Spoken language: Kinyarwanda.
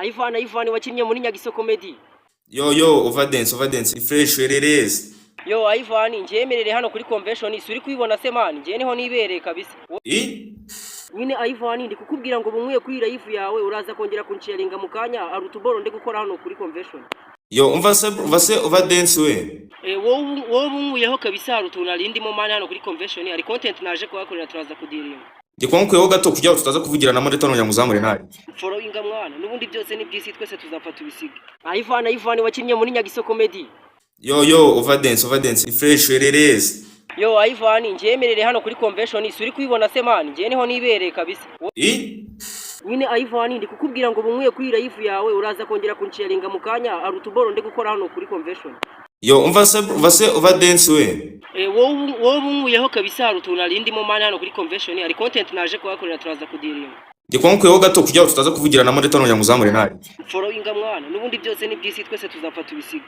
Ivan wakinnye muri Nyagiso Comedy. Yo, overdance, fresh rerez. Yo Ivan njemerere hano kuri convention isuri kwibona se man, nje niho nibereye kabisa. Nyine Ivan ndi kukubwira ngo bumwe kuri live yawe uraza kongera kunsharinga mu kanya arutuboro ndi gukora hano kuri convention. Yo, umva se overdance we. Wowe bumuyeho kabisa arutuna rindimo man hano kuri convention, ari content naje kuhakorera turaza kudiringa. Ndikwankweho gato kujya tutaza kuvugirana muri tono nyamuzamure ntari. Followinga mwana, nubundi byose ni byisi twese tuzapfa tubisiga. Ivan wakinnye muri Nyagiso Comedy. Yo, overdance, fresh rerez. Yo Ivan njemerere hano kuri convention isuri kwibona se man, nje niho nibereye kabisa. Nyine Ivan ndi kukubwira ngo bumwe kuri live yawe uraza kongera kunsharinga mu kanya arutuboro ndi gukora hano kuri convention. Yo, umva se overdance we. Wowe bumuyeho kabisa arutuna rindimo man hano kuri convention, ari content naje kuhakorera turaza kudiringa. Ndikwankweho gato kujya tutaza kuvugirana muri tono nyamuzamure ntari. Followinga mwana, nubundi byose ni byisi twese tuzapfa tubisiga.